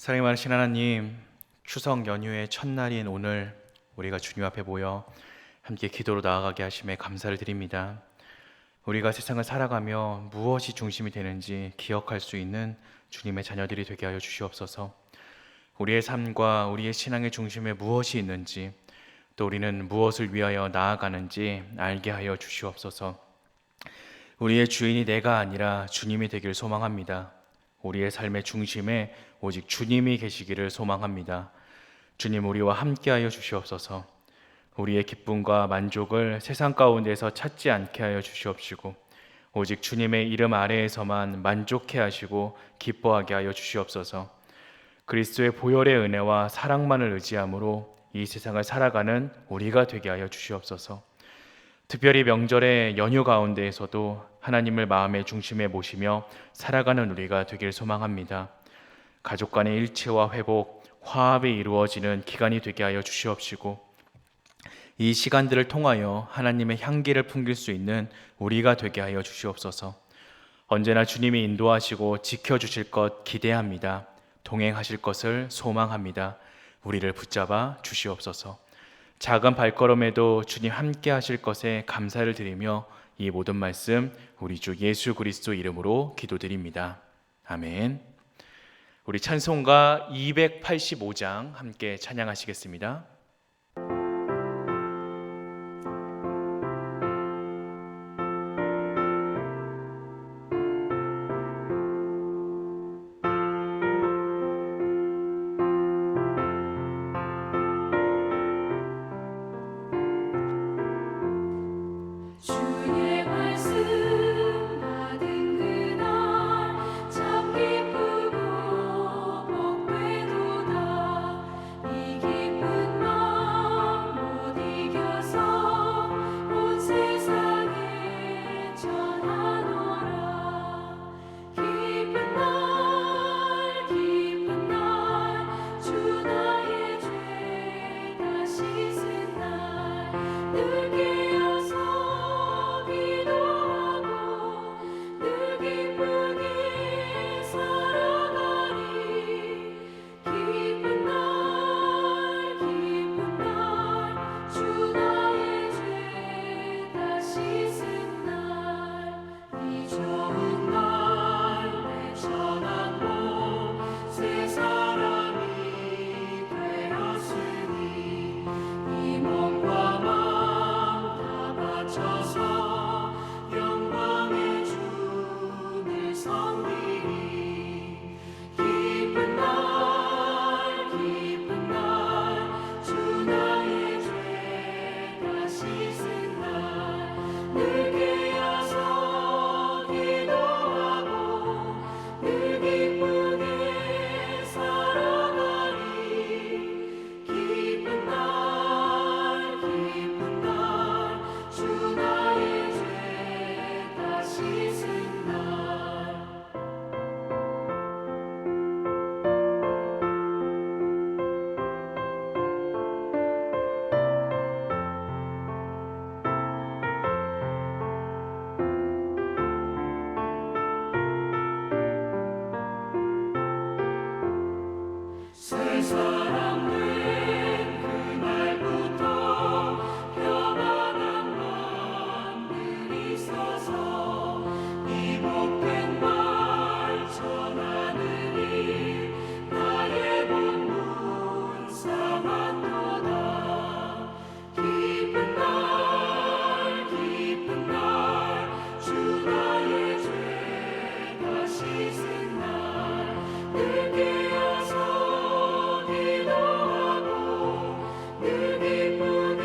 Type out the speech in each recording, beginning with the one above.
사랑이 많으신 하나님, 추석 연휴의 첫날인 오늘 우리가 주님 앞에 모여 함께 기도로 나아가게 하심에 감사를 드립니다. 우리가 세상을 살아가며 무엇이 중심이 되는지 기억할 수 있는 주님의 자녀들이 되게 하여 주시옵소서. 우리의 삶과 우리의 신앙의 중심에 무엇이 있는지, 또 우리는 무엇을 위하여 나아가는지 알게 하여 주시옵소서. 우리의 주인이 내가 아니라 주님이 되길 소망합니다. 우리의 삶의 중심에 오직 주님이 계시기를 소망합니다. 주님, 우리와 함께하여 주시옵소서. 우리의 기쁨과 만족을 세상 가운데서 찾지 않게 하여 주시옵시고, 오직 주님의 이름 아래에서만 만족해 하시고 기뻐하게 하여 주시옵소서. 그리스도의 보혈의 은혜와 사랑만을 의지함으로 이 세상을 살아가는 우리가 되게 하여 주시옵소서. 특별히 명절의 연휴 가운데에서도 하나님을 마음의 중심에 모시며 살아가는 우리가 되길 소망합니다. 가족 간의 일치와 회복, 화합이 이루어지는 기간이 되게 하여 주시옵시고, 이 시간들을 통하여 하나님의 향기를 풍길 수 있는 우리가 되게 하여 주시옵소서. 언제나 주님이 인도하시고 지켜주실 것 기대합니다. 동행하실 것을 소망합니다. 우리를 붙잡아 주시옵소서. 작은 발걸음에도 주님 함께 하실 것에 감사를 드리며 이 모든 말씀 우리 주 예수 그리스도 이름으로 기도드립니다. 아멘. 우리 찬송가 285장 함께 찬양하시겠습니다. 주의 말씀 받은 그날 참 기쁘고 복되도다. 이 기쁜 마음 못 이겨서 온 세상에 전하노라. 기쁜 날 주 나의 죄 다 씻은 날 늘 깨어서 기도하고 늘 기쁘게 살아가리. 기쁜 날 주 나의 죄 다 씻은 날 이 좋은 날 내 천한 복 새 사람이 되었으니 이 몸과 마음 다 바쳐서 영광의 주를 섬기리. 기쁜 날 주 나의 죄 다 씻은 날 늘 깨어서 기도하고 늘 기쁘게 살아가리. 기쁜 날 주 나의 죄 다 씻은 날. 새 사람 된 그날부터 평안한 마음들이 있어서 이 복된 말 전하느니 나의 본문 삼았도다. 기쁜 날 주 나의 죄 다 씻은 날 늘 깨어서 기도하고 늘 기쁘게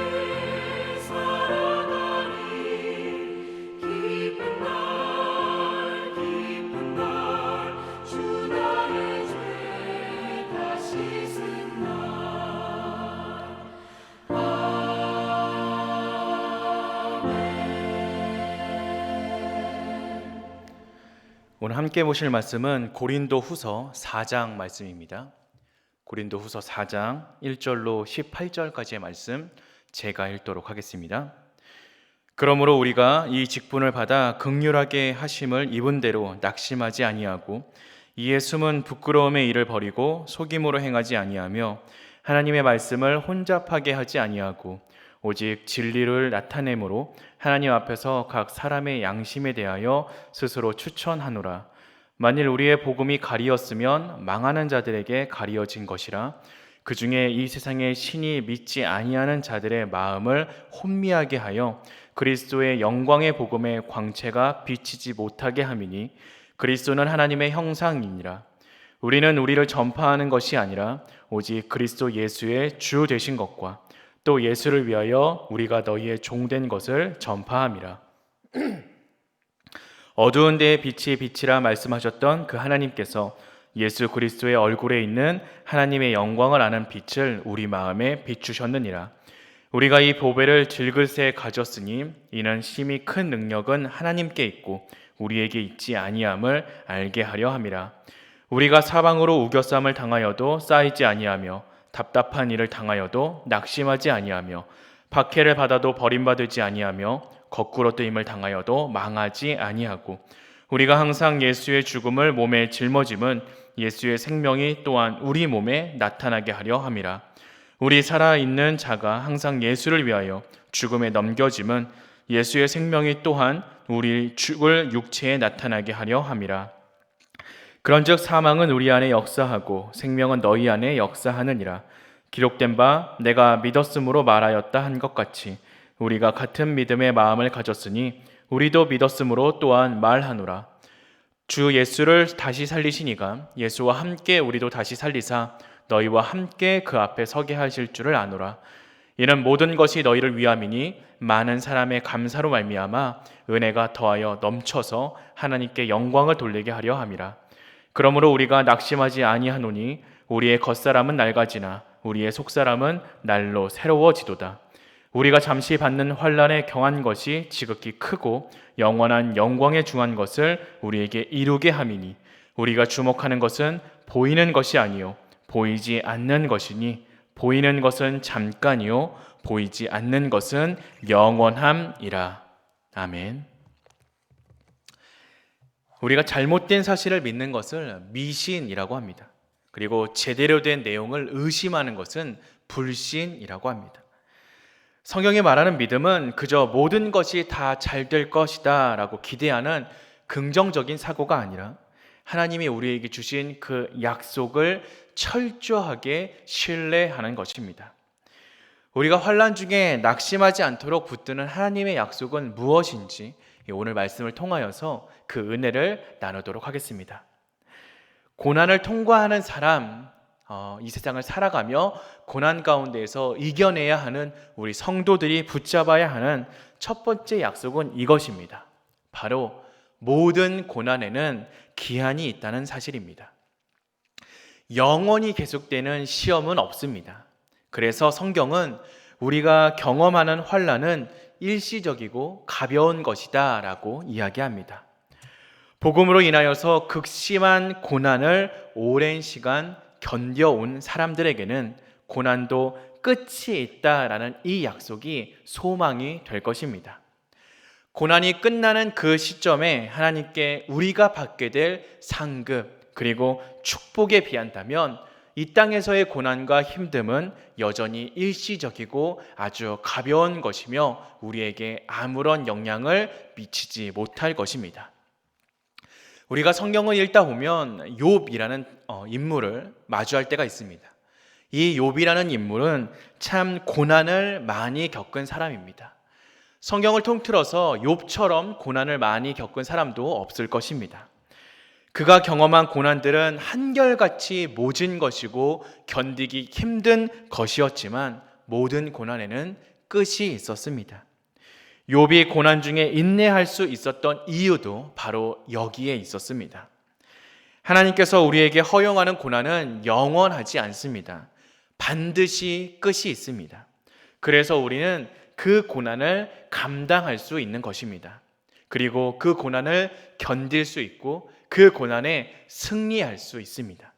살아가리. 기쁜 날 주 나의 죄 다 씻은 날. 오늘 함께 보실 말씀은 고린도후서 4장 말씀입니다. 고린도후서 4장 1절로 18절까지의 말씀 제가 읽도록 하겠습니다. 그러므로 우리가 이 직분을 받아 긍휼하게 하심을 입은 대로 낙심하지 아니하고 이에 숨은 부끄러움의 일을 버리고 속임으로 행하지 아니하며 하나님의 말씀을 혼잡하게 하지 아니하고 오직 진리를 나타내므로 하나님 앞에서 각 사람의 양심에 대하여 스스로 추천하노라. 만일 우리의 복음이 가리었으면 망하는 자들에게 가리어진 것이라. 그 중에 이 세상의 신이 믿지 아니하는 자들의 마음을 혼미하게 하여 그리스도의 영광의 복음의 광채가 비치지 못하게 함이니 그리스도는 하나님의 형상이니라. 우리는 우리를 전파하는 것이 아니라 오직 그리스도 예수의 주 되신 것과 또 예수를 위하여 우리가 너희의 종된 것을 전파함이라. 어두운 데에 빛이 빛이라 말씀하셨던 그 하나님께서 예수 그리스도의 얼굴에 있는 하나님의 영광을 아는 빛을 우리 마음에 비추셨느니라. 우리가 이 보배를 질글새 가졌으니 이는 심히 큰 능력은 하나님께 있고 우리에게 있지 아니함을 알게 하려 함이라. 우리가 사방으로 우겨쌈을 당하여도 쌓이지 아니하며 답답한 일을 당하여도 낙심하지 아니하며 박해를 받아도 버림받지 아니하며 거꾸로 뜨임을 당하여도 망하지 아니하고 우리가 항상 예수의 죽음을 몸에 짊어짐은 예수의 생명이 또한 우리 몸에 나타나게 하려 함이라. 우리 살아있는 자가 항상 예수를 위하여 죽음에 넘겨짐은 예수의 생명이 또한 우리 죽을 육체에 나타나게 하려 함이라. 그런즉 사망은 우리 안에 역사하고 생명은 너희 안에 역사하느니라. 기록된 바 내가 믿었으므로 말하였다 한 것 같이 우리가 같은 믿음의 마음을 가졌으니 우리도 믿었으므로 또한 말하노라. 주 예수를 다시 살리시니가 예수와 함께 우리도 다시 살리사 너희와 함께 그 앞에 서게 하실 줄을 아노라. 이는 모든 것이 너희를 위함이니 많은 사람의 감사로 말미암아 은혜가 더하여 넘쳐서 하나님께 영광을 돌리게 하려 함이라. 그러므로 우리가 낙심하지 아니하노니 우리의 겉사람은 낡아지나 우리의 속사람은 날로 새로워지도다. 우리가 잠시 받는 환난에 경한 것이 지극히 크고 영원한 영광에 중한 것을 우리에게 이루게 함이니 우리가 주목하는 것은 보이는 것이 아니요 보이지 않는 것이니 보이는 것은 잠깐이요 보이지 않는 것은 영원함이라. 아멘. 우리가 잘못된 사실을 믿는 것을 미신이라고 합니다. 그리고 제대로 된 내용을 의심하는 것은 불신이라고 합니다. 성경이 말하는 믿음은 그저 모든 것이 다 잘 될 것이다 라고 기대하는 긍정적인 사고가 아니라 하나님이 우리에게 주신 그 약속을 철저하게 신뢰하는 것입니다. 우리가 환난 중에 낙심하지 않도록 붙드는 하나님의 약속은 무엇인지 오늘 말씀을 통하여서 그 은혜를 나누도록 하겠습니다. 고난을 통과하는 사람, 이 세상을 살아가며 고난 가운데에서 이겨내야 하는 우리 성도들이 붙잡아야 하는 첫 번째 약속은 이것입니다. 바로 모든 고난에는 기한이 있다는 사실입니다. 영원히 계속되는 시험은 없습니다. 그래서 성경은 우리가 경험하는 환난은 일시적이고 가벼운 것이다 라고 이야기합니다. 복음으로 인하여서 극심한 고난을 오랜 시간 견뎌온 사람들에게는 고난도 끝이 있다라는 이 약속이 소망이 될 것입니다. 고난이 끝나는 그 시점에 하나님께 우리가 받게 될 상급 그리고 축복에 비한다면 이 땅에서의 고난과 힘듦은 여전히 일시적이고 아주 가벼운 것이며 우리에게 아무런 영향을 미치지 못할 것입니다. 우리가 성경을 읽다 보면 욥이라는 인물을 마주할 때가 있습니다. 이 욥이라는 인물은 참 고난을 많이 겪은 사람입니다. 성경을 통틀어서 욥처럼 고난을 많이 겪은 사람도 없을 것입니다. 그가 경험한 고난들은 한결같이 모진 것이고 견디기 힘든 것이었지만 모든 고난에는 끝이 있었습니다. 욥이 고난 중에 인내할 수 있었던 이유도 바로 여기에 있었습니다. 하나님께서 우리에게 허용하는 고난은 영원하지 않습니다. 반드시 끝이 있습니다. 그래서 우리는 그 고난을 감당할 수 있는 것입니다. 그리고 그 고난을 견딜 수 있고 그 고난에 승리할 수 있습니다.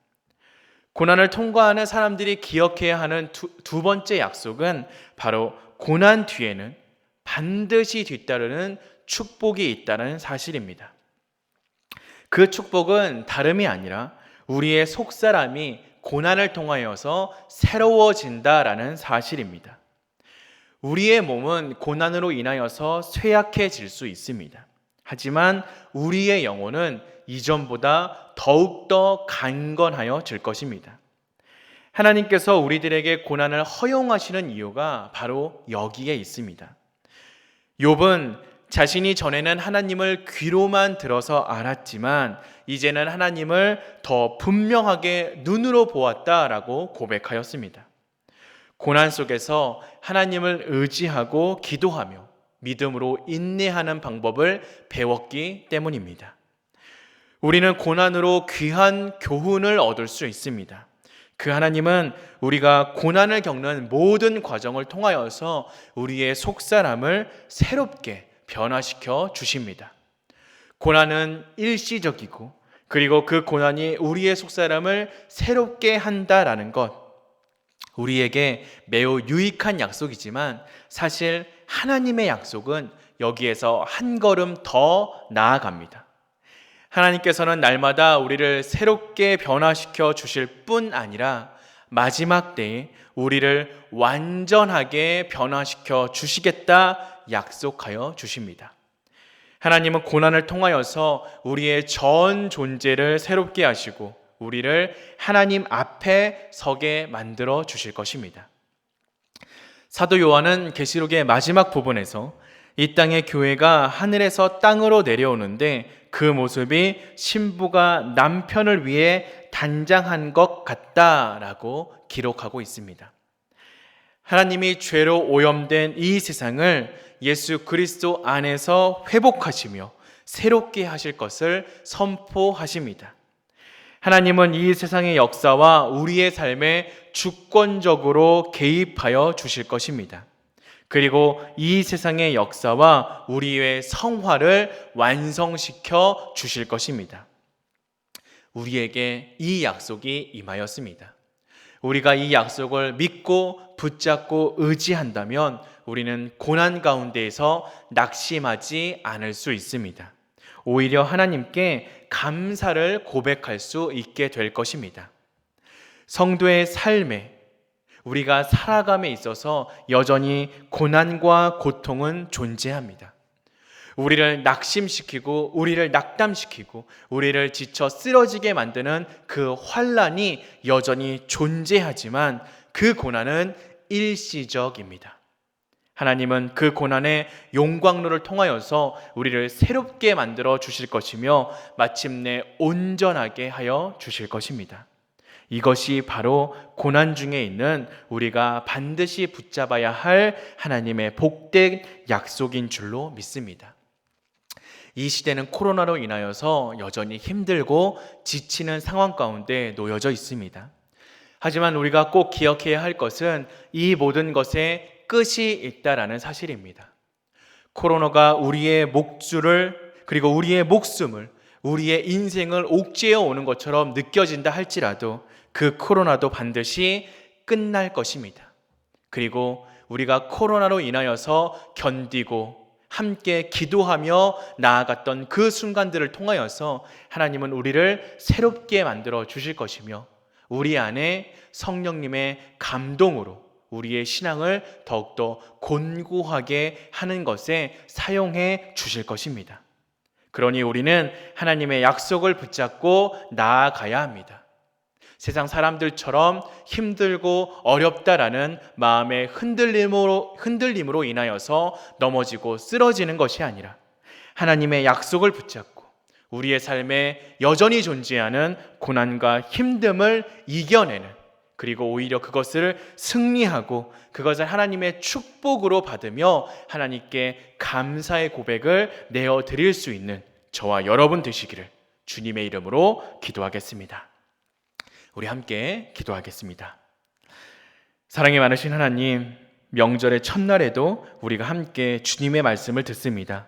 고난을 통과하는 사람들이 기억해야 하는 두 번째 약속은 바로 고난 뒤에는 반드시 뒤따르는 축복이 있다는 사실입니다. 그 축복은 다름이 아니라 우리의 속사람이 고난을 통하여서 새로워진다라는 사실입니다. 우리의 몸은 고난으로 인하여서 쇠약해질 수 있습니다. 하지만 우리의 영혼은 이전보다 더욱더 강건하여질 것입니다. 하나님께서 우리들에게 고난을 허용하시는 이유가 바로 여기에 있습니다. 욥은 자신이 전에는 하나님을 귀로만 들어서 알았지만 이제는 하나님을 더 분명하게 눈으로 보았다라고 고백하였습니다. 고난 속에서 하나님을 의지하고 기도하며 믿음으로 인내하는 방법을 배웠기 때문입니다. 우리는 고난으로 귀한 교훈을 얻을 수 있습니다. 그 하나님은 우리가 고난을 겪는 모든 과정을 통하여서 우리의 속사람을 새롭게 변화시켜 주십니다. 고난은 일시적이고 그리고 그 고난이 우리의 속사람을 새롭게 한다라는 것, 우리에게 매우 유익한 약속이지만 사실 하나님의 약속은 여기에서 한 걸음 더 나아갑니다. 하나님께서는 날마다 우리를 새롭게 변화시켜 주실 뿐 아니라 마지막 때에 우리를 완전하게 변화시켜 주시겠다 약속하여 주십니다. 하나님은 고난을 통하여서 우리의 전 존재를 새롭게 하시고 우리를 하나님 앞에 서게 만들어 주실 것입니다. 사도 요한은 계시록의 마지막 부분에서 이 땅의 교회가 하늘에서 땅으로 내려오는데 그 모습이 신부가 남편을 위해 단장한 것 같다라고 기록하고 있습니다. 하나님이 죄로 오염된 이 세상을 예수 그리스도 안에서 회복하시며 새롭게 하실 것을 선포하십니다. 하나님은 이 세상의 역사와 우리의 삶에 주권적으로 개입하여 주실 것입니다. 그리고 이 세상의 역사와 우리의 성화를 완성시켜 주실 것입니다. 우리에게 이 약속이 임하였습니다. 우리가 이 약속을 믿고 붙잡고 의지한다면 우리는 고난 가운데에서 낙심하지 않을 수 있습니다. 오히려 하나님께 감사를 고백할 수 있게 될 것입니다. 성도의 삶에 우리가 살아감에 있어서 여전히 고난과 고통은 존재합니다. 우리를 낙심시키고 우리를 낙담시키고 우리를 지쳐 쓰러지게 만드는 그 환난이 여전히 존재하지만 그 고난은 일시적입니다. 하나님은 그 고난의 용광로를 통하여서 우리를 새롭게 만들어 주실 것이며 마침내 온전하게 하여 주실 것입니다. 이것이 바로 고난 중에 있는 우리가 반드시 붙잡아야 할 하나님의 복된 약속인 줄로 믿습니다. 이 시대는 코로나로 인하여서 여전히 힘들고 지치는 상황 가운데 놓여져 있습니다. 하지만 우리가 꼭 기억해야 할 것은 이 모든 것에 끝이 있다라는 사실입니다. 코로나가 우리의 목줄을 그리고 우리의 목숨을 우리의 인생을 옥죄어 오는 것처럼 느껴진다 할지라도 그 코로나도 반드시 끝날 것입니다. 그리고 우리가 코로나로 인하여서 견디고 함께 기도하며 나아갔던 그 순간들을 통하여서 하나님은 우리를 새롭게 만들어 주실 것이며 우리 안에 성령님의 감동으로 우리의 신앙을 더욱더 곤고하게 하는 것에 사용해 주실 것입니다. 그러니 우리는 하나님의 약속을 붙잡고 나아가야 합니다. 세상 사람들처럼 힘들고 어렵다라는 마음의 흔들림으로 인하여서 넘어지고 쓰러지는 것이 아니라 하나님의 약속을 붙잡고 우리의 삶에 여전히 존재하는 고난과 힘듦을 이겨내는, 그리고 오히려 그것을 승리하고 그것을 하나님의 축복으로 받으며 하나님께 감사의 고백을 내어드릴 수 있는 저와 여러분 되시기를 주님의 이름으로 기도하겠습니다. 우리 함께 기도하겠습니다. 사랑이 많으신 하나님, 명절의 첫날에도 우리가 함께 주님의 말씀을 듣습니다.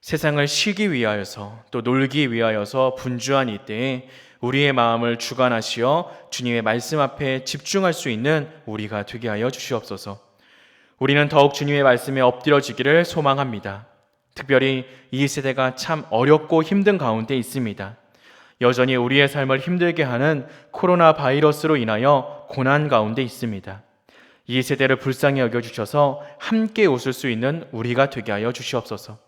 세상을 쉬기 위하여서 또 놀기 위하여서 분주한 이때에 우리의 마음을 주관하시어 주님의 말씀 앞에 집중할 수 있는 우리가 되게 하여 주시옵소서. 우리는 더욱 주님의 말씀에 엎드려지기를 소망합니다. 특별히 이 세대가 참 어렵고 힘든 가운데 있습니다. 여전히 우리의 삶을 힘들게 하는 코로나 바이러스로 인하여 고난 가운데 있습니다. 이 세대를 불쌍히 여겨주셔서 함께 웃을 수 있는 우리가 되게 하여 주시옵소서.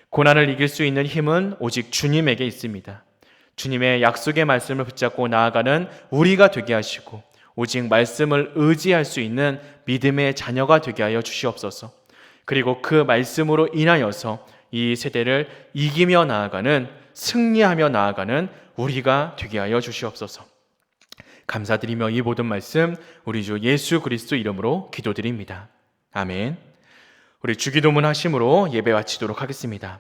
고난을 이길 수 있는 힘은 오직 주님에게 있습니다. 주님의 약속의 말씀을 붙잡고 나아가는 우리가 되게 하시고 오직 말씀을 의지할 수 있는 믿음의 자녀가 되게 하여 주시옵소서. 그리고 그 말씀으로 인하여서 이 세대를 이기며 나아가는, 승리하며 나아가는 우리가 되게 하여 주시옵소서. 감사드리며 이 모든 말씀 우리 주 예수 그리스도 이름으로 기도드립니다. 아멘. 우리 주기도문 하심으로 예배 마치도록 하겠습니다.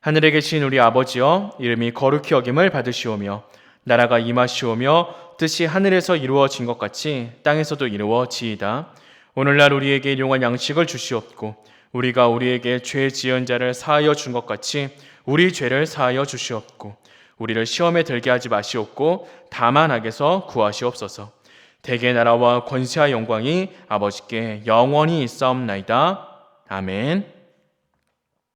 하늘에 계신 우리 아버지여, 이름이 거룩히 여김을 받으시오며 나라가 임하시오며 뜻이 하늘에서 이루어진 것 같이 땅에서도 이루어지이다. 오늘날 우리에게 일용할 양식을 주시옵고 우리가 우리에게 죄 지은 자를 사하여 준 것 같이 우리 죄를 사하여 주시옵고 우리를 시험에 들게 하지 마시옵고 다만 악에서 구하시옵소서. 대개 나라와 권세와 영광이 아버지께 영원히 있사옵나이다. 아멘.